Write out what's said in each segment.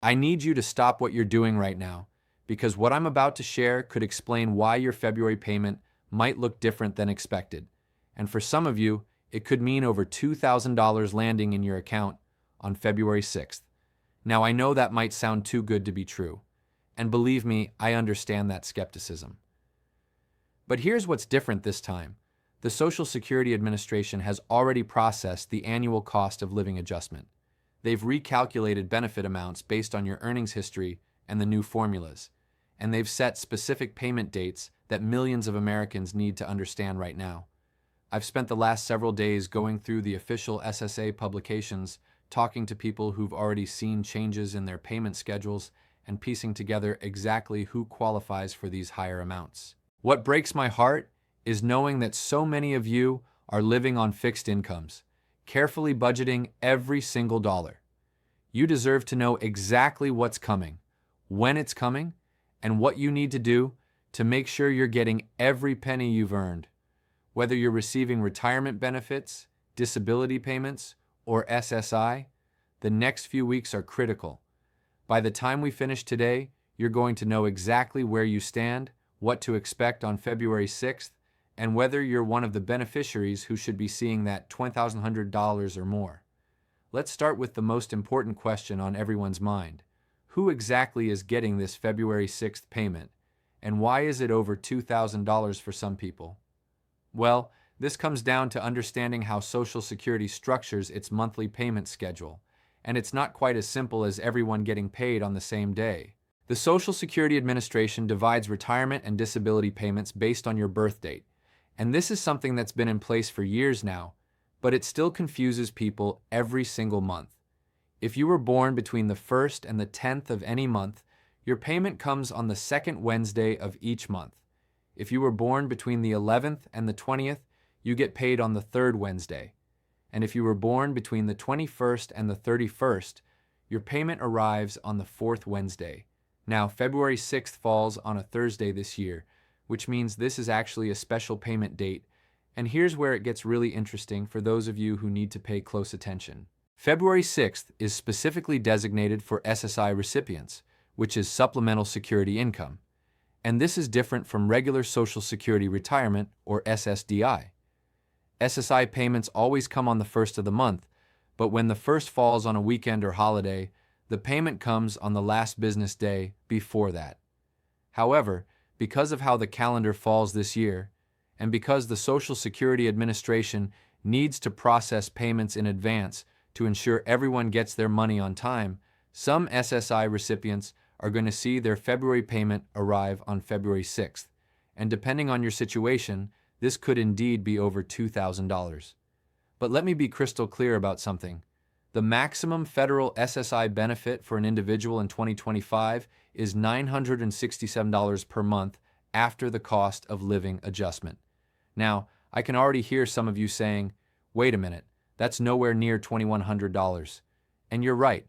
I need you to stop what you're doing right now, because what I'm about to share could explain why your February payment might look different than expected. And for some of you, it could mean over $2,000 landing in your account on February 6th. Now, I know that might sound too good to be true. And believe me, I understand that skepticism. But here's what's different this time. The Social Security Administration has already processed the annual cost of living adjustment. They've recalculated benefit amounts based on your earnings history and the new formulas. And they've set specific payment dates that millions of Americans need to understand right now. I've spent the last several days going through the official SSA publications, talking to people who've already seen changes in their payment schedules and piecing together exactly who qualifies for these higher amounts. What breaks my heart is knowing that so many of you are living on fixed incomes, carefully budgeting every single dollar. You deserve to know exactly what's coming, when it's coming, and what you need to do to make sure you're getting every penny you've earned. Whether you're receiving retirement benefits, disability payments, or SSI, the next few weeks are critical. By the time we finish today, you're going to know exactly where you stand, what to expect on February 6th, and whether you're one of the beneficiaries who should be seeing that $2,100 or more. Let's start with the most important question on everyone's mind. Who exactly is getting this February 6th payment, and why is it over $2,000 for some people? Well, this comes down to understanding how Social Security structures its monthly payment schedule, and it's not quite as simple as everyone getting paid on the same day. The Social Security Administration divides retirement and disability payments based on your birth date, and this is something that's been in place for years now, but it still confuses people every single month. If you were born between the 1st and the 10th of any month, your payment comes on the second Wednesday of each month. If you were born between the 11th and the 20th, you get paid on the third Wednesday. And if you were born between the 21st and the 31st, your payment arrives on the fourth Wednesday. Now, February 6th falls on a Thursday this year, which means this is actually a special payment date. And here's where it gets really interesting for those of you who need to pay close attention. February 6th is specifically designated for SSI recipients, which is supplemental security income. And this is different from regular Social Security retirement, or SSDI. SSI payments always come on the first of the month, but when the first falls on a weekend or holiday, the payment comes on the last business day before that. However, because of how the calendar falls this year, and because the Social Security Administration needs to process payments in advance to ensure everyone gets their money on time, some SSI recipients are going to see their February payment arrive on February 6th, and depending on your situation, this could indeed be over $2,000. But let me be crystal clear about something. The maximum federal SSI benefit for an individual in 2025 is $967 per month after the cost of living adjustment. Now, I can already hear some of you saying, wait a minute, that's nowhere near $2,100. And you're right,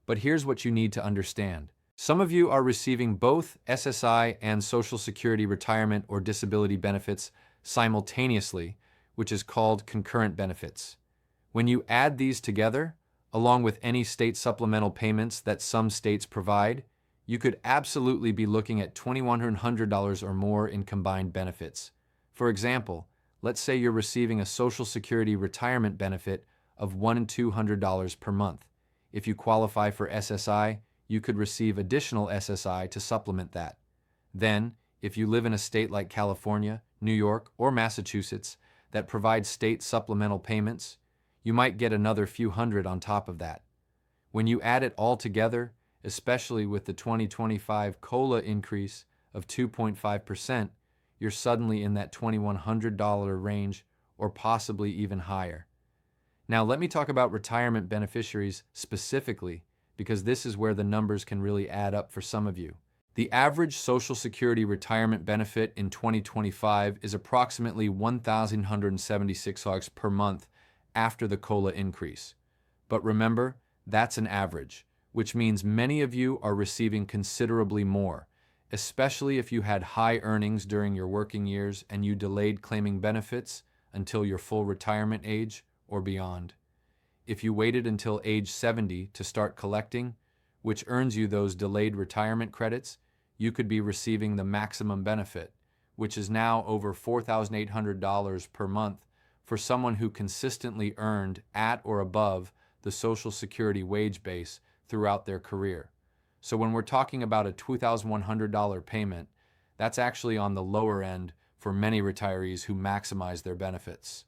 but here's what you need to understand. Some of you are receiving both SSI and Social Security retirement or disability benefits simultaneously, which is called concurrent benefits. When you add these together, along with any state supplemental payments that some states provide, you could absolutely be looking at $2,100 or more in combined benefits. For example, let's say you're receiving a Social Security retirement benefit of $1,200 per month. If you qualify for SSI, you could receive additional SSI to supplement that. Then, if you live in a state like California, New York, or Massachusetts that provides state supplemental payments, you might get another few hundred on top of that. When you add it all together, especially with the 2025 COLA increase of 2.5%, you're suddenly in that $2,100 range or possibly even higher. Now let me talk about retirement beneficiaries specifically, because this is where the numbers can really add up for some of you. The average Social Security retirement benefit in 2025 is approximately $1,176 per month after the COLA increase. But remember, that's an average, which means many of you are receiving considerably more, especially if you had high earnings during your working years and you delayed claiming benefits until your full retirement age or beyond. If you waited until age 70 to start collecting, which earns you those delayed retirement credits, you could be receiving the maximum benefit, which is now over $4,800 per month for someone who consistently earned at or above the Social Security wage base throughout their career. So when we're talking about a $2,100 payment, that's actually on the lower end for many retirees who maximize their benefits.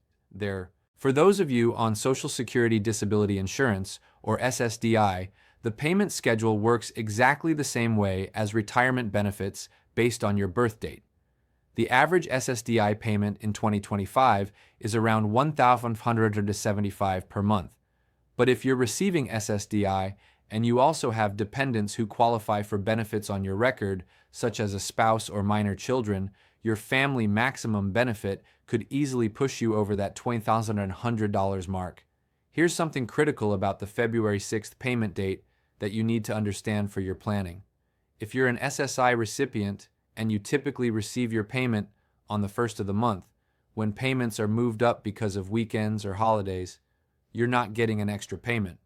For those of you on Social Security Disability Insurance, or SSDI, the payment schedule works exactly the same way as retirement benefits based on your birth date. The average SSDI payment in 2025 is around $1,575 per month. But if you're receiving SSDI and you also have dependents who qualify for benefits on your record, such as a spouse or minor children, your family maximum benefit could easily push you over that $20,100 mark. Here's something critical about the February 6th payment date that you need to understand for your planning. If you're an SSI recipient and you typically receive your payment on the first of the month, when payments are moved up because of weekends or holidays, you're not getting an extra payment.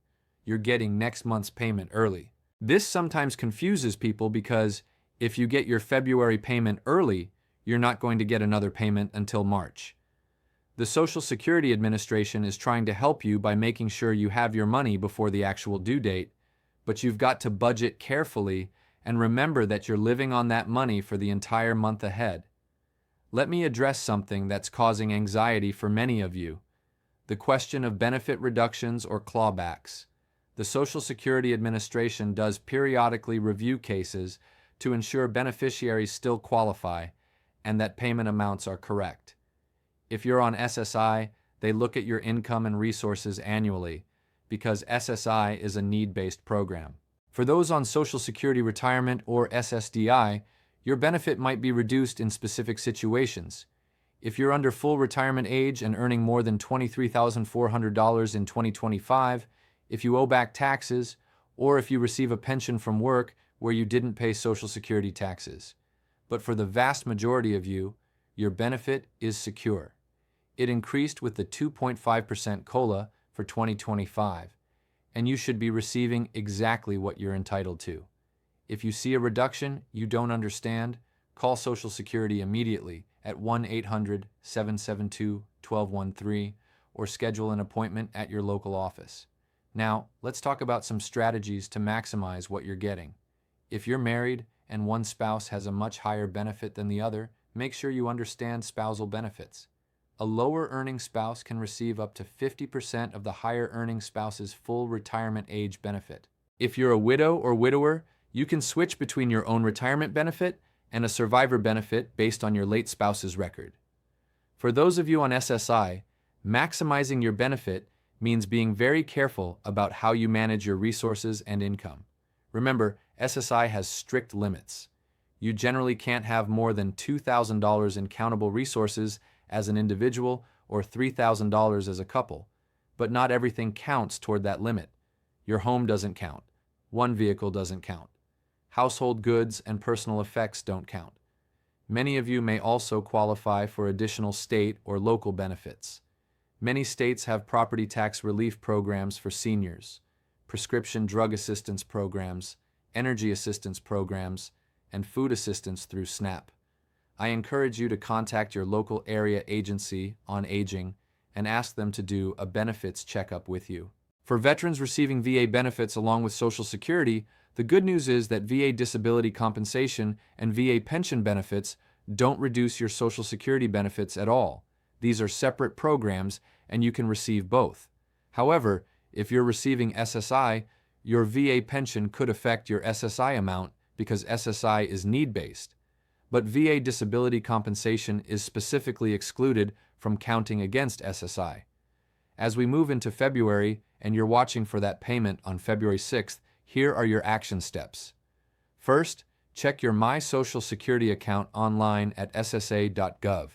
You're getting next month's payment early. This sometimes confuses people because if you get your February payment early, you're not going to get another payment until March. The Social Security Administration is trying to help you by making sure you have your money before the actual due date, but you've got to budget carefully and remember that you're living on that money for the entire month ahead. Let me address something that's causing anxiety for many of you: the question of benefit reductions or clawbacks. The Social Security Administration does periodically review cases to ensure beneficiaries still qualify and that payment amounts are correct. If you're on SSI, they look at your income and resources annually because SSI is a need-based program. For those on Social Security Retirement or SSDI, your benefit might be reduced in specific situations. If you're under full retirement age and earning more than $23,400 in 2025, if you owe back taxes, or if you receive a pension from work where you didn't pay Social Security taxes. But for the vast majority of you, your benefit is secure. It increased with the 2.5% COLA for 2025, and you should be receiving exactly what you're entitled to. If you see a reduction you don't understand, call Social Security immediately at 1-800-772-1213 or schedule an appointment at your local office. Now, let's talk about some strategies to maximize what you're getting. If you're married and one spouse has a much higher benefit than the other, make sure you understand spousal benefits. A lower earning spouse can receive up to 50% of the higher earning spouse's full retirement age benefit. If you're a widow or widower, you can switch between your own retirement benefit and a survivor benefit based on your late spouse's record. For those of you on SSI, maximizing your benefit means being very careful about how you manage your resources and income. Remember, SSI has strict limits. You generally can't have more than $2,000 in countable resources as an individual or $3,000 as a couple, but not everything counts toward that limit. Your home doesn't count. One vehicle doesn't count. Household goods and personal effects don't count. Many of you may also qualify for additional state or local benefits. Many states have property tax relief programs for seniors, prescription drug assistance programs, energy assistance programs, and food assistance through SNAP. I encourage you to contact your local area agency on aging and ask them to do a benefits checkup with you. For veterans receiving VA benefits along with Social Security, the good news is that VA disability compensation and VA pension benefits don't reduce your Social Security benefits at all. These are separate programs and you can receive both. However, if you're receiving SSI, your VA pension could affect your SSI amount because SSI is need-based. But VA disability compensation is specifically excluded from counting against SSI. As we move into February and you're watching for that payment on February 6th, here are your action steps. First, check your My Social Security account online at ssa.gov.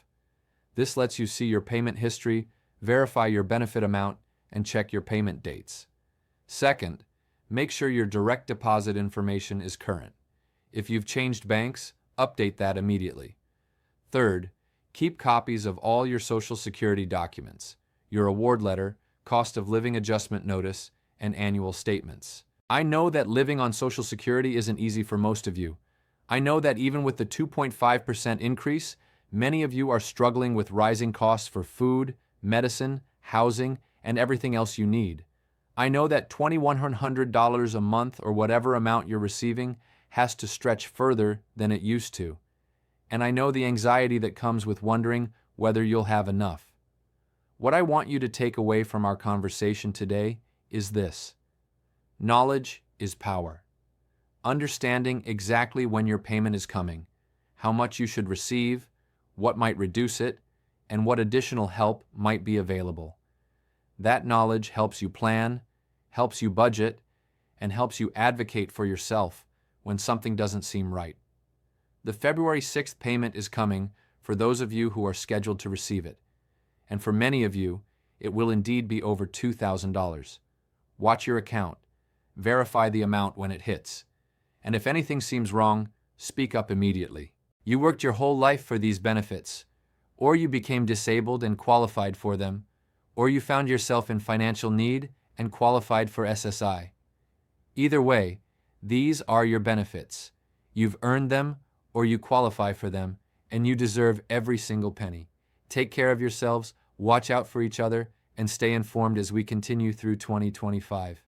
This lets you see your payment history, verify your benefit amount, and check your payment dates. Second, make sure your direct deposit information is current. If you've changed banks, update that immediately. Third, keep copies of all your Social Security documents, your award letter, cost of living adjustment notice, and annual statements. I know that living on Social Security isn't easy for most of you. I know that even with the 2.5% increase, many of you are struggling with rising costs for food, medicine, housing, and everything else you need. I know that $2,100 a month or whatever amount you're receiving has to stretch further than it used to. And I know the anxiety that comes with wondering whether you'll have enough. What I want you to take away from our conversation today is this: knowledge is power. Understanding exactly when your payment is coming, how much you should receive, what might reduce it, and what additional help might be available. That knowledge helps you plan, helps you budget, and helps you advocate for yourself when something doesn't seem right. The February 6th payment is coming for those of you who are scheduled to receive it. And for many of you, it will indeed be over $2,000. Watch your account. Verify the amount when it hits. And if anything seems wrong, speak up immediately. You worked your whole life for these benefits, or you became disabled and qualified for them, or you found yourself in financial need and qualified for SSI. Either way, these are your benefits. You've earned them, or you qualify for them, and you deserve every single penny. Take care of yourselves, watch out for each other, and stay informed as we continue through 2025.